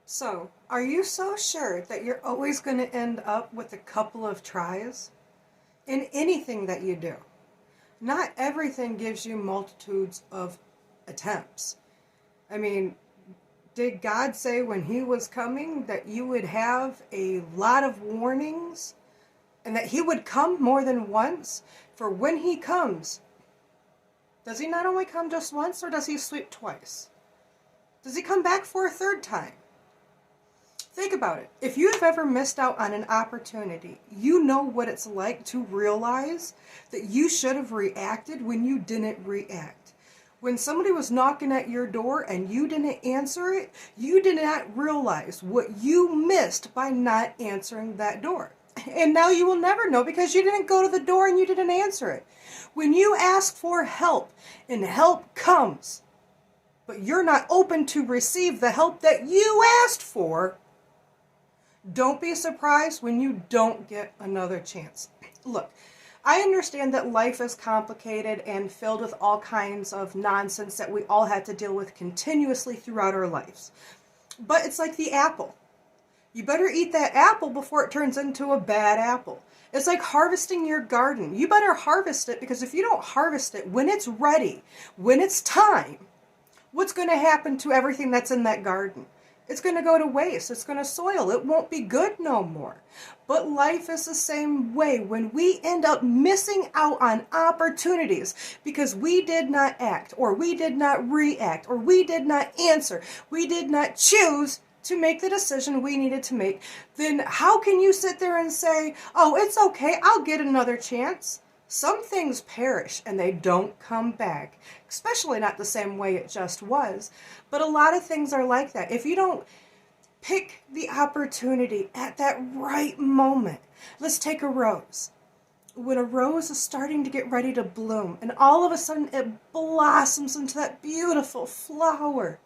So, are you so sure that you're always going to end up with a couple of tries in anything that you do? Not everything gives you multitudes of attempts. I mean, did God say when He was coming that you would have a lot of warnings and that He would come more than once? For when He comes, does He not only come just once, or does He sweep twice? Does He come back for a third time? Think about it. If you have ever missed out on an opportunity, you know what it's like to realize that you should have reacted when you didn't react. When somebody was knocking at your door and you didn't answer it, you did not realize what you missed by not answering that door. And now you will never know because you didn't go to the door and you didn't answer it. When you ask for help and help comes, but you're not open to receive the help that you asked for, don't be surprised when you don't get another chance. Look, I understand that life is complicated and filled with all kinds of nonsense that we all have to deal with continuously throughout our lives. But it's like the apple. You better eat that apple before it turns into a bad apple. It's like harvesting your garden. You better harvest it, because if you don't harvest it when it's ready, when it's time, what's going to happen to everything that's in that garden? It's going to go to waste. It's going to soil. It won't be good no more. But life is the same way. When we end up missing out on opportunities because we did not act, or we did not react, or we did not answer, we did not choose to make the decision we needed to make, then how can you sit there and say, oh, it's okay, I'll get another chance? Some things perish and they don't come back, especially not the same way it just was. But a lot of things are like that. If you don't pick the opportunity at that right moment, let's take a rose. When a rose is starting to get ready to bloom and all of a sudden it blossoms into that beautiful flower,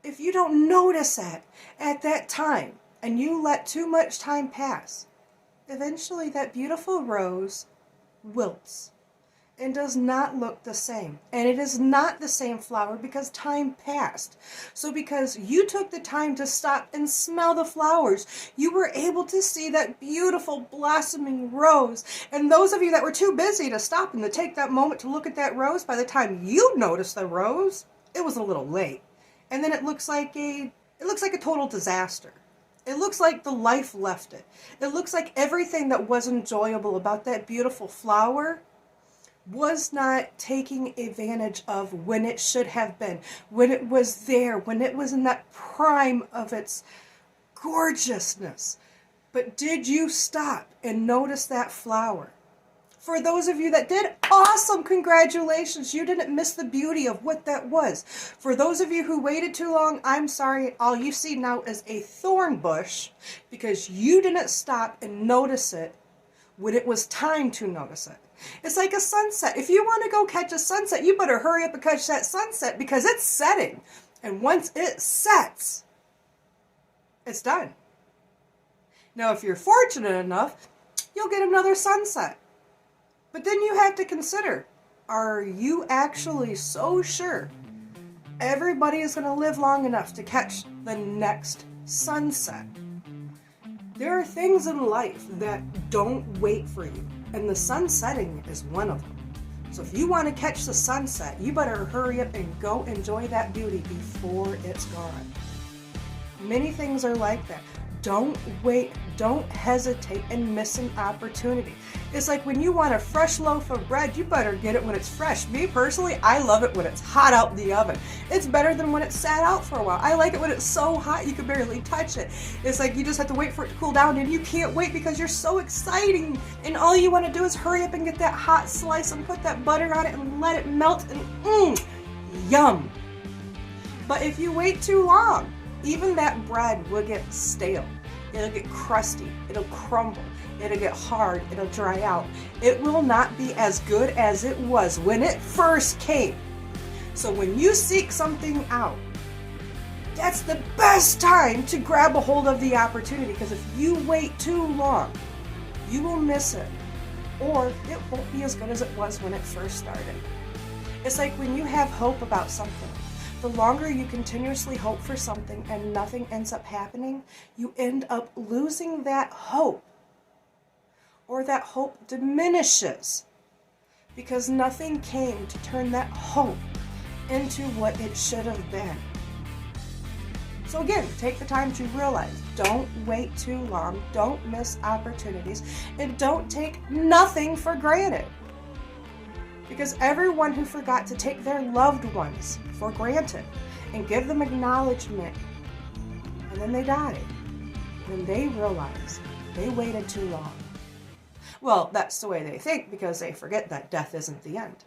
if you don't notice that at that time and you let too much time pass, eventually that beautiful rose wilts and does not look the same. And it is not the same flower because time passed. So because you took the time to stop and smell the flowers, you were able to see that beautiful blossoming rose. And those of you that were too busy to stop and to take that moment to look at that rose, by the time you noticed the rose, it was a little late. And then it looks like a total disaster. It looks like the life left it. It looks like everything that was enjoyable about that beautiful flower was not taking advantage of when it should have been, when it was there, when it was in that prime of its gorgeousness. But did you stop and notice that flower? For those of you that did, awesome, congratulations. You didn't miss the beauty of what that was. For those of you who waited too long, I'm sorry. All you see now is a thorn bush because you didn't stop and notice it when it was time to notice it. It's like a sunset. If you want to go catch a sunset, you better hurry up and catch that sunset because it's setting. And once it sets, it's done. Now, if you're fortunate enough, you'll get another sunset. But then you have to consider, are you actually so sure everybody is going to live long enough to catch the next sunset? There are things in life that don't wait for you, and the sun setting is one of them. So if you want to catch the sunset, you better hurry up and go enjoy that beauty before it's gone. Many things are like that. Don't wait, don't hesitate and miss an opportunity. It's like when you want a fresh loaf of bread, you better get it when it's fresh. Me personally, I love it when it's hot out the oven. It's better than when it's sat out for a while. I like it when it's so hot you can barely touch it. It's like you just have to wait for it to cool down and you can't wait because you're so exciting and all you want to do is hurry up and get that hot slice and put that butter on it and let it melt and yum. But if you wait too long, even that bread will get stale. It'll get crusty. It'll crumble. It'll get hard. It'll dry out. It will not be as good as it was when it first came. So when you seek something out, that's the best time to grab a hold of the opportunity, because if you wait too long, you will miss it, or it won't be as good as it was when it first started. It's like when you have hope about something, The longer you continuously hope for something and nothing ends up happening, you end up losing that hope. Or that hope diminishes because nothing came to turn that hope into what it should have been. So again, take the time to realize, don't wait too long, don't miss opportunities, and don't take nothing for granted. Because everyone who forgot to take their loved ones for granted and give them acknowledgement, and then they died, then they realized they waited too long. Well, that's the way they think because they forget that death isn't the end.